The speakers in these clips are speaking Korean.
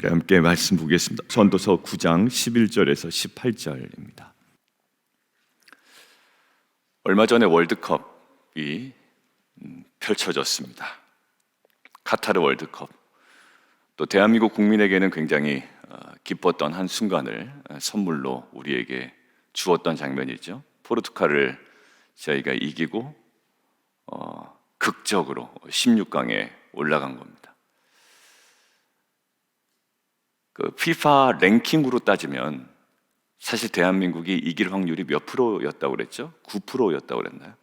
우리 함께 말씀 보겠습니다. 전도서 9장 11절에서 18절입니다. 얼마 전에 월드컵이 펼쳐졌습니다. 카타르 월드컵. 또 대한민국 국민에게는 굉장히 기뻤던 한 순간을 선물로 우리에게 주었던 장면이죠. 포르투갈을 저희가 이기고 극적으로 16강에 올라간 겁니다. 그 FIFA 랭킹으로 따지면 사실 대한민국이 이길 확률이 몇 프로였다고 그랬죠? 9%였다고 그랬나요?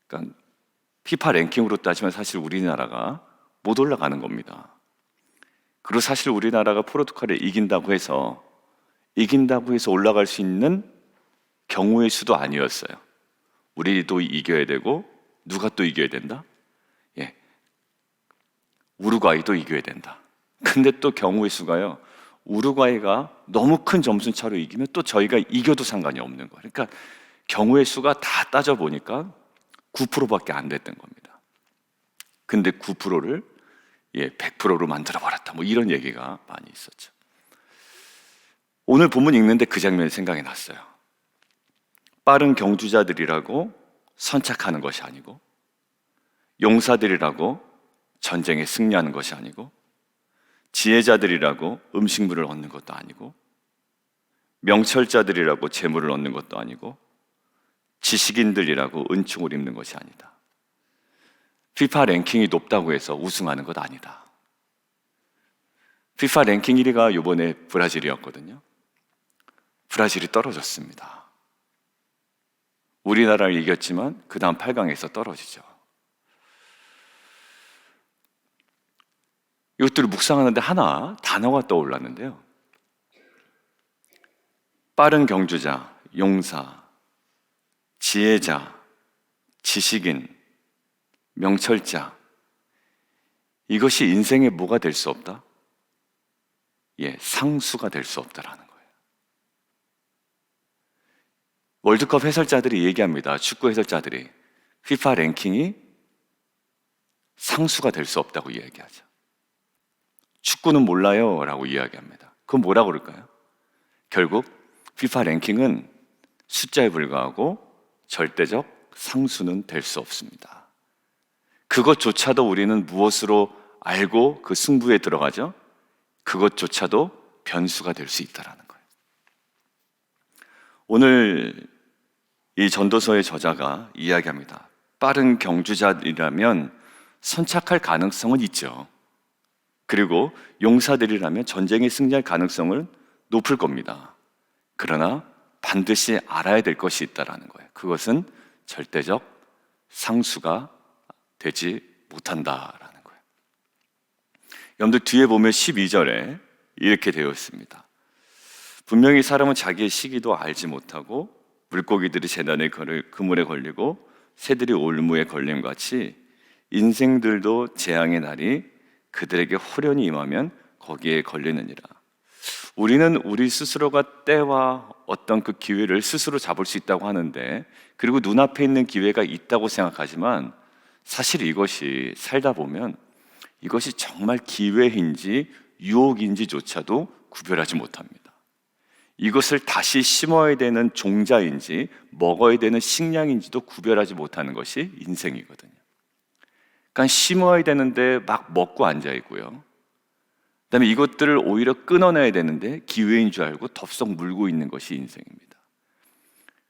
그러니까 FIFA 랭킹으로 따지면 사실 우리나라가 못 올라가는 겁니다. 그리고 사실 우리나라가 포르투갈을 이긴다고 해서 올라갈 수 있는 경우의 수도 아니었어요. 우리도 이겨야 되고 누가 또 이겨야 된다? 우루과이도 이겨야 된다. 근데 또 경우의 수가요, 우루과이가 너무 큰 점수 차로 이기면 또 저희가 이겨도 상관이 없는 거예요. 그러니까 경우의 수가 다 따져보니까 9%밖에 안 됐던 겁니다. 근데 9%를 100%로 만들어버렸다, 뭐 이런 얘기가 많이 있었죠. 오늘 본문 읽는데 그 장면이 생각이 났어요. 빠른 경주자들이라고 선착하는 것이 아니고, 용사들이라고 전쟁에 승리하는 것이 아니고, 지혜자들이라고 음식물을 얻는 것도 아니고, 명철자들이라고 재물을 얻는 것도 아니고, 지식인들이라고 은총을 입는 것이 아니다. FIFA 랭킹이 높다고 해서 우승하는 것 아니다. FIFA 랭킹 1위가 이번에 브라질이었거든요. 브라질이 떨어졌습니다. 우리나라를 이겼지만 그 다음 8강에서 떨어지죠. 이것들을 묵상하는데 하나 단어가 떠올랐는데요. 빠른 경주자, 용사, 지혜자, 지식인, 명철자, 이것이 인생에 뭐가 될 수 없다? 상수가 될 수 없다라는 거예요. 월드컵 해설자들이 얘기합니다. 축구 해설자들이 FIFA 랭킹이 상수가 될 수 없다고 이야기하죠. 축구는 몰라요 라고 이야기합니다. 그건 뭐라고 그럴까요? 결국 FIFA 랭킹은 숫자에 불과하고 절대적 상수는 될 수 없습니다. 그것조차도 우리는 무엇으로 알고 그 승부에 들어가죠? 그것조차도 변수가 될 수 있다는 거예요. 오늘 이 전도서의 저자가 이야기합니다. 빠른 경주자들이라면 선착할 가능성은 있죠. 그리고 용사들이라면 전쟁에 승리할 가능성은 높을 겁니다. 그러나 반드시 알아야 될 것이 있다는 거예요. 그것은 절대적 상수가 되지 못한다라는 거예요. 여러분들 뒤에 보면 12절에 이렇게 되어 있습니다. 분명히 사람은 자기의 시기도 알지 못하고 물고기들이 재난의 그물에 걸리고 새들이 올무에 걸림같이 인생들도 재앙의 날이 그들에게 호련히 임하면 거기에 걸리느니라. 우리는 우리 스스로가 때와 어떤 그 기회를 스스로 잡을 수 있다고 하는데, 그리고 눈앞에 있는 기회가 있다고 생각하지만 사실 이것이 살다 보면 이것이 정말 기회인지 유혹인지조차도 구별하지 못합니다. 이것을 다시 심어야 되는 종자인지 먹어야 되는 식량인지도 구별하지 못하는 것이 인생이거든요. 그러니까 심어야 되는데 막 먹고 앉아있고요, 그다음에 이것들을 오히려 끊어내야 되는데 기회인 줄 알고 덥석 물고 있는 것이 인생입니다.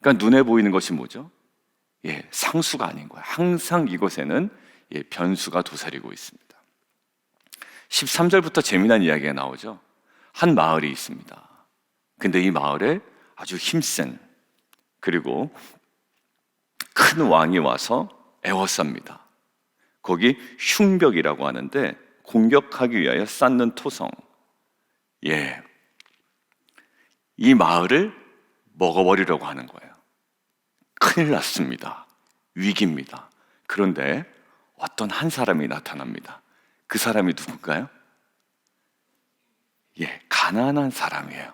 그러니까 눈에 보이는 것이 뭐죠? 상수가 아닌 거예요. 항상 이곳에는 변수가 도사리고 있습니다. 13절부터 재미난 이야기가 나오죠. 한 마을이 있습니다. 근데 이 마을에 아주 힘센, 그리고 큰 왕이 와서 에워쌉니다. 거기 흉벽이라고 하는데 공격하기 위하여 쌓는 토성. 이 마을을 먹어버리려고 하는 거예요. 큰일 났습니다. 위기입니다. 그런데 어떤 한 사람이 나타납니다. 그 사람이 누군가요? 가난한 사람이에요.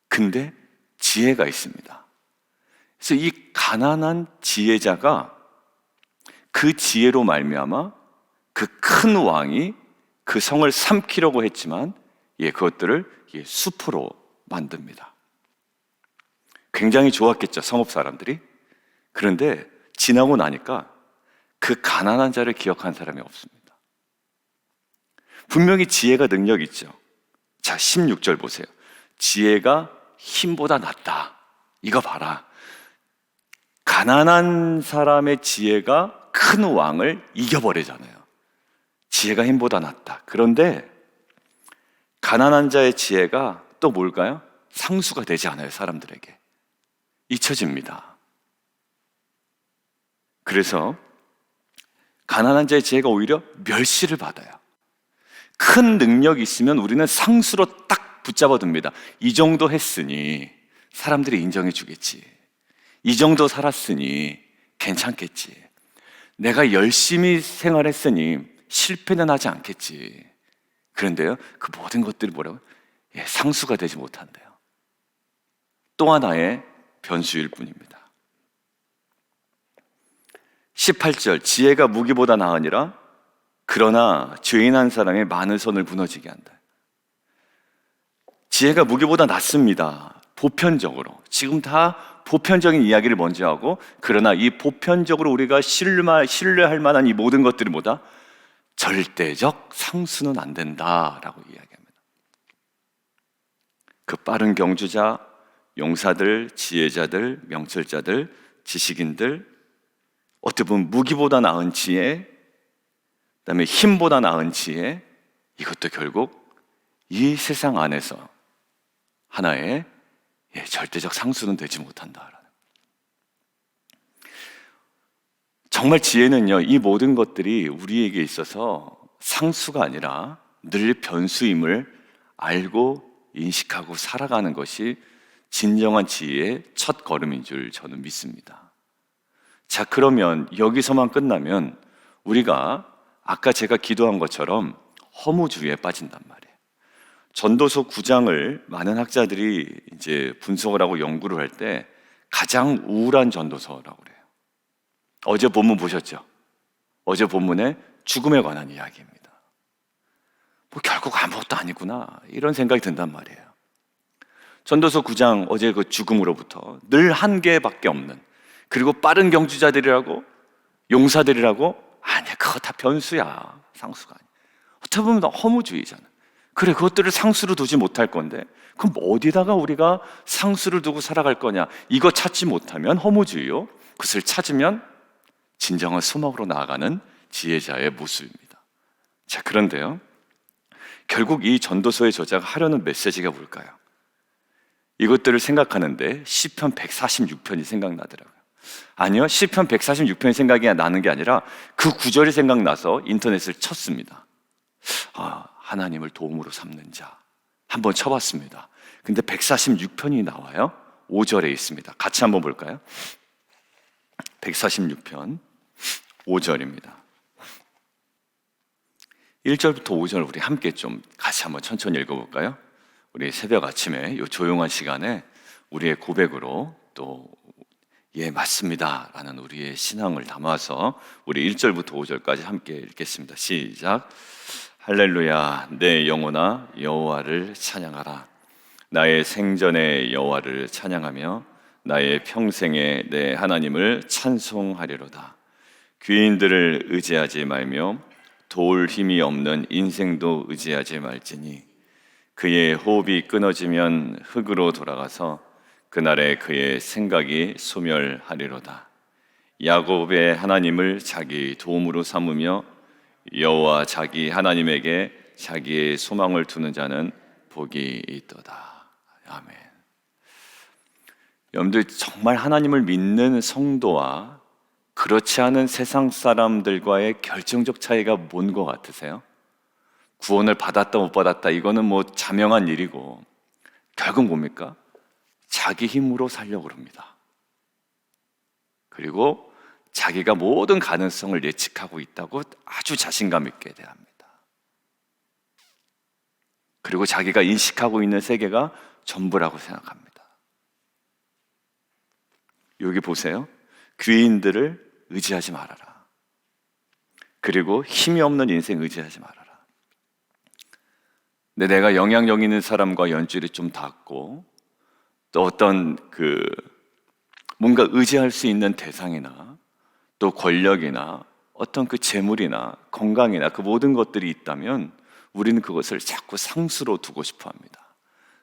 근데 지혜가 있습니다. 그래서 이 가난한 지혜자가 그 지혜로 말미암아 그 큰 왕이 그 성을 삼키려고 했지만 그것들을 숲으로 만듭니다. 굉장히 좋았겠죠, 성읍 사람들이. 그런데 지나고 나니까 그 가난한 자를 기억한 사람이 없습니다. 분명히 지혜가 능력이 있죠. 자, 16절 보세요. 지혜가 힘보다 낫다. 이거 봐라. 가난한 사람의 지혜가 큰 왕을 이겨버리잖아요. 지혜가 힘보다 낫다. 그런데 가난한 자의 지혜가 또 뭘까요? 상수가 되지 않아요, 사람들에게. 잊혀집니다. 그래서 가난한 자의 지혜가 오히려 멸시를 받아요. 큰 능력이 있으면 우리는 상수로 딱 붙잡아둡니다. 이 정도 했으니 사람들이 인정해 주겠지. 이 정도 살았으니 괜찮겠지. 내가 열심히 생활했으니 실패는 하지 않겠지. 그런데요, 그 모든 것들이 뭐라고요? 상수가 되지 못한대요. 또 하나의 변수일 뿐입니다. 18절, 지혜가 무기보다 나으니라. 그러나 죄인 한 사람의 많은 손을 무너지게 한다. 지혜가 무기보다 낫습니다. 보편적으로. 지금 다 보편적인 이야기를 먼저 하고, 그러나 이 보편적으로 우리가 신뢰할 만한 이 모든 것들이 뭐다? 절대적 상수는 안 된다라고 이야기합니다. 그 빠른 경주자, 용사들, 지혜자들, 명철자들, 지식인들, 어떻게 보면 무기보다 나은 지혜, 그다음에 힘보다 나은 지혜, 이것도 결국 이 세상 안에서 하나의 절대적 상수는 되지 못한다. 정말 지혜는요, 이 모든 것들이 우리에게 있어서 상수가 아니라 늘 변수임을 알고 인식하고 살아가는 것이 진정한 지혜의 첫 걸음인 줄 저는 믿습니다. 자, 그러면 여기서만 끝나면 우리가 아까 제가 기도한 것처럼 허무주의에 빠진단 말이에요. 전도서 9장을 많은 학자들이 이제 분석을 하고 연구를 할 때 가장 우울한 전도서라고 그래요. 어제 본문 보셨죠? 어제 본문에 죽음에 관한 이야기입니다. 결국 아무것도 아니구나, 이런 생각이 든단 말이에요. 전도서 9장, 어제 그 죽음으로부터 늘 한계밖에 없는, 그리고 빠른 경주자들이라고, 용사들이라고, 아니야, 그거 다 변수야, 상수가 아니야. 어떻게 보면 허무주의잖아. 그래, 그것들을 상수로 두지 못할 건데 그럼 어디다가 우리가 상수를 두고 살아갈 거냐? 이거 찾지 못하면 허무주의요, 그것을 찾으면 진정한 소망으로 나아가는 지혜자의 모습입니다. 자, 그런데요, 결국 이 전도서의 저자가 하려는 메시지가 뭘까요? 이것들을 생각하는데 시편 146편이 생각나더라고요. 아니요, 시편 146편이 생각이 나는 게 아니라 그 구절이 생각나서 인터넷을 쳤습니다. 하나님을 도움으로 삼는 자, 한번 쳐봤습니다. 근데 146편이 나와요. 5절에 있습니다. 같이 한번 볼까요? 146편 5절입니다. 1절부터 5절 우리 함께 좀 같이 한번 천천히 읽어볼까요? 우리 새벽 아침에 이 조용한 시간에 우리의 고백으로 또 맞습니다 라는 우리의 신앙을 담아서 우리 1절부터 5절까지 함께 읽겠습니다. 시작. 할렐루야, 내 영혼아 여호와를 찬양하라. 나의 생전에 여호와를 찬양하며 나의 평생에 내 하나님을 찬송하리로다. 귀인들을 의지하지 말며 도울 힘이 없는 인생도 의지하지 말지니 그의 호흡이 끊어지면 흙으로 돌아가서 그날에 그의 생각이 소멸하리로다. 야곱의 하나님을 자기 도움으로 삼으며 여호와 자기 하나님에게 자기의 소망을 두는 자는 복이 있도다. 아멘. 여러분들, 정말 하나님을 믿는 성도와 그렇지 않은 세상 사람들과의 결정적 차이가 뭔 것 같으세요? 구원을 받았다 못 받았다, 이거는 자명한 일이고, 결국 뭡니까? 자기 힘으로 살려고 합니다. 그리고 자기가 모든 가능성을 예측하고 있다고 아주 자신감 있게 대합니다. 그리고 자기가 인식하고 있는 세계가 전부라고 생각합니다. 여기 보세요. 귀인들을 의지하지 말아라. 그리고 힘이 없는 인생 의지하지 말아라. 근데 내가 영향력 있는 사람과 연줄이 좀 닿고 또 어떤 뭔가 의지할 수 있는 대상이나 또 권력이나 어떤 재물이나 건강이나 그 모든 것들이 있다면 우리는 그것을 자꾸 상수로 두고 싶어 합니다.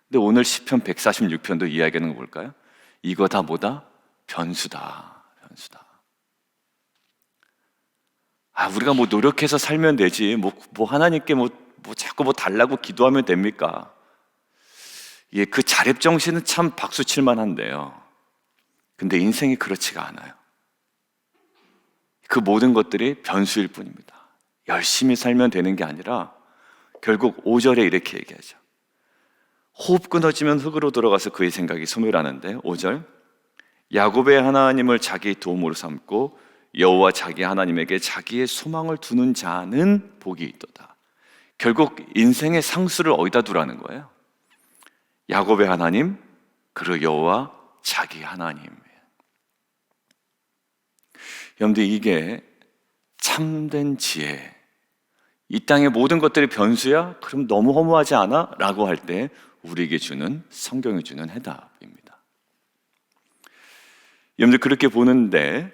근데 오늘 시편 146편도 이야기하는 거 볼까요? 이거 다 뭐다? 변수다. 변수다. 우리가 노력해서 살면 되지. 하나님께 자꾸 달라고 기도하면 됩니까? 예, 그 자립정신은 참 박수 칠만 한데요. 근데 인생이 그렇지가 않아요. 그 모든 것들이 변수일 뿐입니다. 열심히 살면 되는 게 아니라 결국 5절에 이렇게 얘기하죠. 호흡 끊어지면 흙으로 들어가서 그의 생각이 소멸하는데 5절 야곱의 하나님을 자기 도움으로 삼고 여호와 자기 하나님에게 자기의 소망을 두는 자는 복이 있도다. 결국 인생의 상수를 어디다 두라는 거예요? 야곱의 하나님 그리고 여호와 자기 하나님. 여러분들 이게 참된 지혜. 이 땅의 모든 것들이 변수야? 그럼 너무 허무하지 않아? 라고 할 때 우리에게 주는 성경이 주는 해답입니다. 여러분들 그렇게 보는데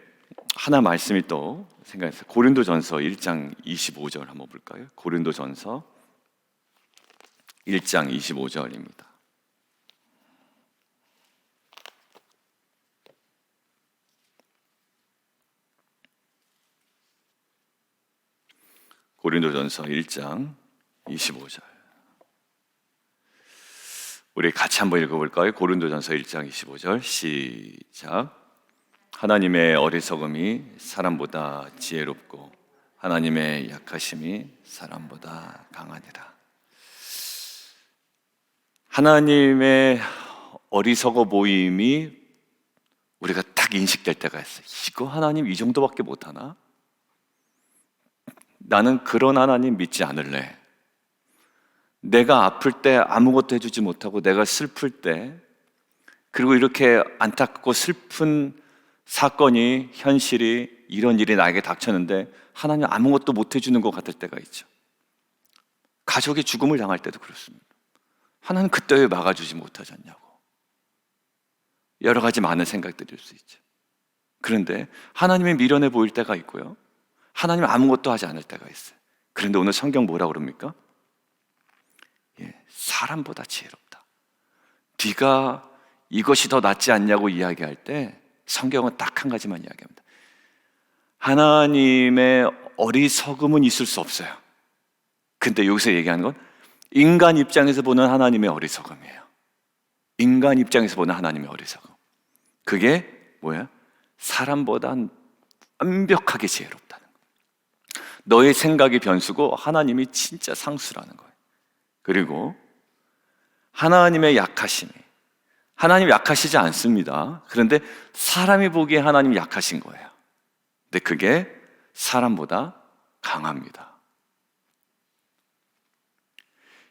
하나 말씀이 또 생각났어요. 고린도전서 1장 25절 한번 볼까요? 고린도전서 1장 25절입니다. 고린도전서 1장 25절. 우리 같이 한번 읽어볼까요? 고린도전서 1장 25절 시작. 하나님의 어리석음이 사람보다 지혜롭고 하나님의 약하심이 사람보다 강하니라. 하나님의 어리석어 보임이 우리가 딱 인식될 때가 있어요. 이거 하나님 이 정도밖에 못하나? 나는 그런 하나님 믿지 않을래. 내가 아플 때 아무것도 해주지 못하고 내가 슬플 때 그리고 이렇게 안타깝고 슬픈 사건이 현실이 이런 일이 나에게 닥쳤는데 하나님 아무것도 못 해주는 것 같을 때가 있죠. 가족이 죽음을 당할 때도 그렇습니다. 하나님 그때 왜 막아주지 못하지 않냐고 여러 가지 많은 생각들일 수 있죠. 그런데 하나님이 미련해 보일 때가 있고요, 하나님은 아무것도 하지 않을 때가 있어요. 그런데 오늘 성경 뭐라고 그럽니까? 사람보다 지혜롭다. 네가 이것이 더 낫지 않냐고 이야기할 때 성경은 딱 한 가지만 이야기합니다. 하나님의 어리석음은 있을 수 없어요. 근데 여기서 얘기하는 건 인간 입장에서 보는 하나님의 어리석음이에요. 인간 입장에서 보는 하나님의 어리석음. 그게 뭐야? 사람보다 완벽하게 지혜롭다는 거예요. 너의 생각이 변수고 하나님이 진짜 상수라는 거예요. 그리고 하나님의 약하심이, 하나님 약하시지 않습니다. 그런데 사람이 보기에 하나님 약하신 거예요. 근데 그게 사람보다 강합니다.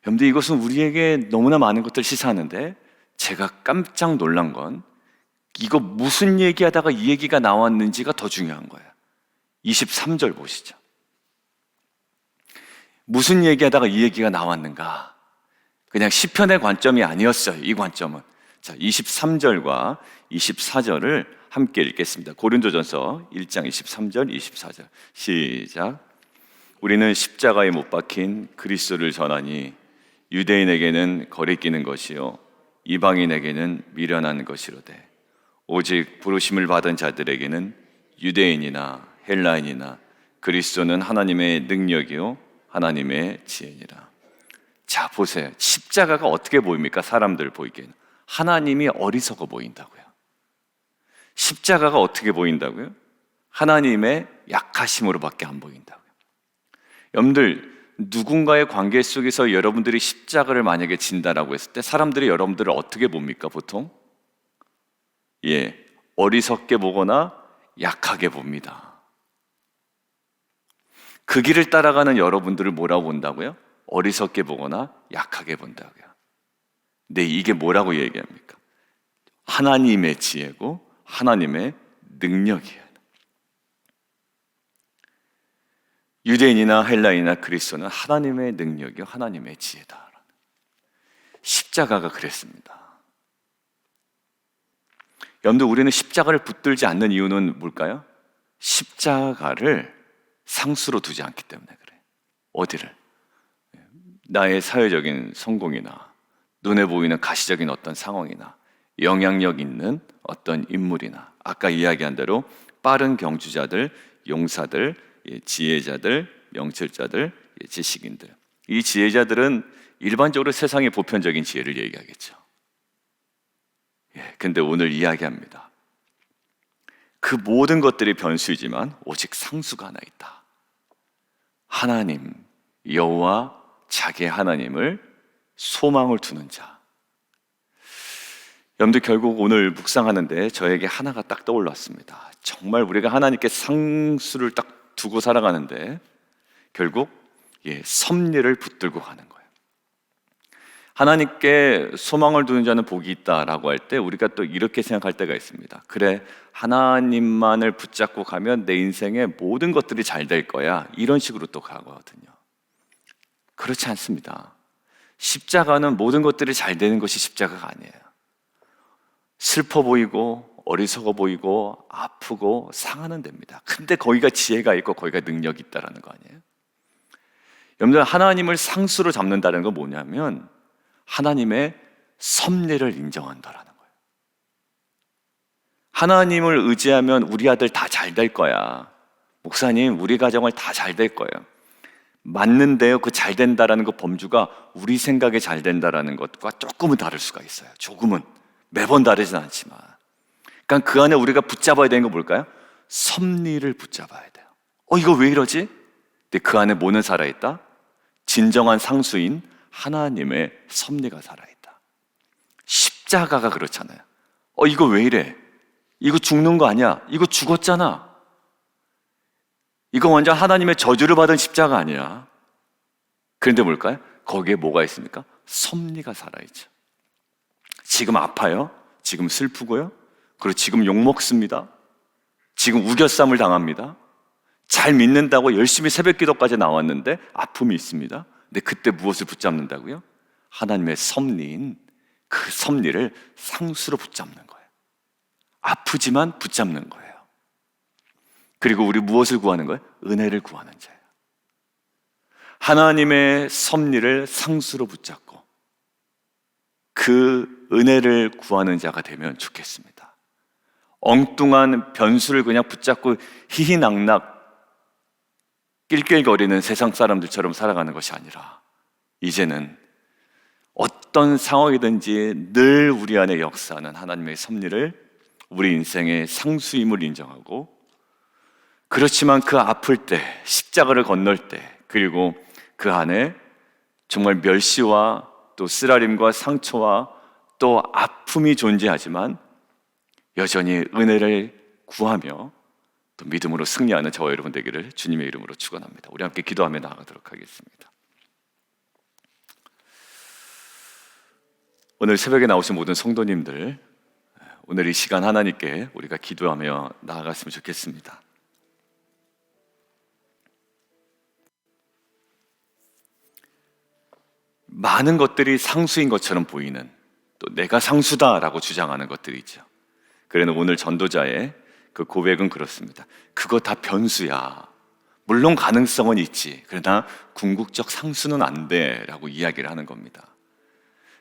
여러분들 이것은 우리에게 너무나 많은 것들을 시사하는데 제가 깜짝 놀란 건 이거 무슨 얘기하다가 이 얘기가 나왔는지가 더 중요한 거예요. 23절 보시죠. 무슨 얘기하다가 이 얘기가 나왔는가? 그냥 시편의 관점이 아니었어요. 이 관점은. 자, 23절과 24절을 함께 읽겠습니다. 고린도전서 1장 23절, 24절 시작. 우리는 십자가에 못 박힌 그리스도를 전하니 유대인에게는 거리끼는 것이요 이방인에게는 미련한 것이로되 오직 부르심을 받은 자들에게는 유대인이나 헬라인이나 그리스도는 하나님의 능력이요 하나님의 지혜니라. 자, 보세요. 십자가가 어떻게 보입니까? 사람들 보이기에는 하나님이 어리석어 보인다고요. 십자가가 어떻게 보인다고요? 하나님의 약하심으로밖에 안 보인다고요. 여러분들, 누군가의 관계 속에서 여러분들이 십자가를 만약에 진다라고 했을 때 사람들이 여러분들을 어떻게 봅니까? 보통 어리석게 보거나 약하게 봅니다. 그 길을 따라가는 여러분들을 뭐라고 본다고요? 어리석게 보거나 약하게 본다고요. 근데 이게 뭐라고 얘기합니까? 하나님의 지혜고 하나님의 능력이에요. 유대인이나 헬라인이나 그리스도는 하나님의 능력이요 하나님의 지혜다. 십자가가 그랬습니다. 여러분들, 우리는 십자가를 붙들지 않는 이유는 뭘까요? 십자가를 상수로 두지 않기 때문에 그래. 어디를? 나의 사회적인 성공이나 눈에 보이는 가시적인 어떤 상황이나 영향력 있는 어떤 인물이나 아까 이야기한 대로 빠른 경주자들, 용사들, 지혜자들, 명철자들, 지식인들. 이 지혜자들은 일반적으로 세상의 보편적인 지혜를 얘기하겠죠. 근데 오늘 이야기합니다. 그 모든 것들이 변수이지만 오직 상수가 하나 있다. 하나님, 여호와 자기의 하나님을 소망을 두는 자. 여러분들, 결국 오늘 묵상하는데 저에게 하나가 딱 떠올랐습니다. 정말 우리가 하나님께 상수를 딱 두고 살아가는데 결국 섭리를 붙들고 가는 거예요. 하나님께 소망을 두는 자는 복이 있다라고 할 때 우리가 또 이렇게 생각할 때가 있습니다. 그래, 하나님만을 붙잡고 가면 내 인생의 모든 것들이 잘 될 거야, 이런 식으로 또 가거든요. 그렇지 않습니다. 십자가는 모든 것들이 잘 되는 것이 십자가가 아니에요. 슬퍼 보이고 어리석어 보이고 아프고 상하는 데입니다. 근데 거기가 지혜가 있고 거기가 능력이 있다는 거 아니에요? 여러분들, 하나님을 상수로 잡는다는 건 뭐냐면 하나님의 섭리를 인정한다라는 거예요. 하나님을 의지하면 우리 아들 다 잘 될 거야. 목사님, 우리 가정을 다 잘 될 거예요. 맞는데요, 그 잘 된다라는 그 범주가 우리 생각에 잘 된다라는 것과 조금은 다를 수가 있어요. 조금은. 매번 다르진 않지만. 그러니까 그 안에 우리가 붙잡아야 되는 건 뭘까요? 섭리를 붙잡아야 돼요. 이거 왜 이러지? 근데 그 안에 뭐는 살아있다? 진정한 상수인 하나님의 섭리가 살아있다. 십자가가 그렇잖아요. 이거 왜 이래? 이거 죽는 거 아니야? 이거 죽었잖아. 이거 완전 하나님의 저주를 받은 십자가 아니야. 그런데 뭘까요? 거기에 뭐가 있습니까? 섭리가 살아있죠. 지금 아파요. 지금 슬프고요. 그리고 지금 욕먹습니다. 지금 우겨쌈을 당합니다. 잘 믿는다고 열심히 새벽 기도까지 나왔는데 아픔이 있습니다. 근데 그때 무엇을 붙잡는다고요? 하나님의 섭리인 그 섭리를 상수로 붙잡는 거예요. 아프지만 붙잡는 거예요. 그리고 우리 무엇을 구하는 거예요? 은혜를 구하는 자예요. 하나님의 섭리를 상수로 붙잡고 그 은혜를 구하는 자가 되면 좋겠습니다. 엉뚱한 변수를 그냥 붙잡고 희희낙낙 낄낄거리는 세상 사람들처럼 살아가는 것이 아니라 이제는 어떤 상황이든지 늘 우리 안에 역사하는 하나님의 섭리를 우리 인생의 상수임을 인정하고, 그렇지만 그 아플 때, 십자가를 건널 때, 그리고 그 안에 정말 멸시와 또 쓰라림과 상처와 또 아픔이 존재하지만 여전히 은혜를 구하며 또 믿음으로 승리하는 저와 여러분 되기를 주님의 이름으로 축원합니다. 우리 함께 기도하며 나아가도록 하겠습니다. 오늘 새벽에 나오신 모든 성도님들, 오늘 이 시간 하나님께 우리가 기도하며 나아갔으면 좋겠습니다. 많은 것들이 상수인 것처럼 보이는, 또 내가 상수다라고 주장하는 것들이 있죠. 그래서 오늘 전도자의 그 고백은 그렇습니다. 그거 다 변수야. 물론 가능성은 있지. 그러나 궁극적 상수는 안 돼 라고 이야기를 하는 겁니다.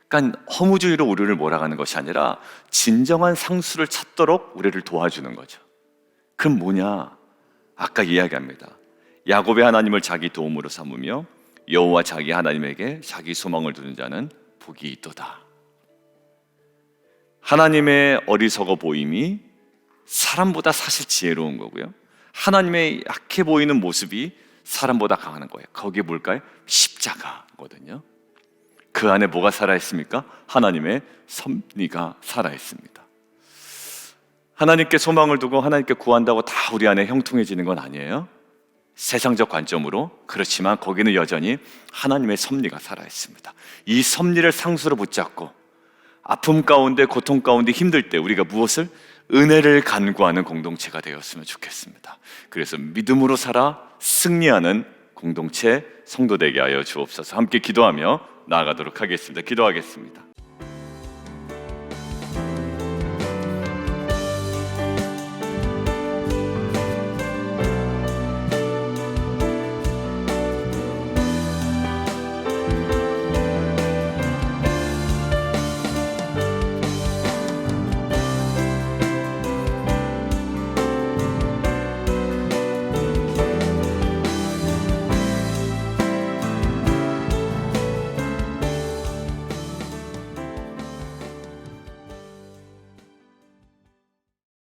그러니까 허무주의로 우리를 몰아가는 것이 아니라 진정한 상수를 찾도록 우리를 도와주는 거죠. 그럼 뭐냐? 아까 이야기합니다. 야곱의 하나님을 자기 도움으로 삼으며 여호와 자기 하나님에게 자기 소망을 두는 자는 복이 있도다. 하나님의 어리석어 보임이 사람보다 사실 지혜로운 거고요, 하나님의 약해 보이는 모습이 사람보다 강한 거예요. 거기에 뭘까요? 십자가거든요. 그 안에 뭐가 살아있습니까? 하나님의 섭리가 살아있습니다. 하나님께 소망을 두고 하나님께 구한다고 다 우리 안에 형통해지는 건 아니에요. 세상적 관점으로. 그렇지만 거기는 여전히 하나님의 섭리가 살아있습니다. 이 섭리를 상수로 붙잡고 아픔 가운데, 고통 가운데 힘들 때 우리가 무엇을? 은혜를 간구하는 공동체가 되었으면 좋겠습니다. 그래서 믿음으로 살아 승리하는 공동체 성도 되게 하여 주옵소서. 함께 기도하며 나아가도록 하겠습니다. 기도하겠습니다.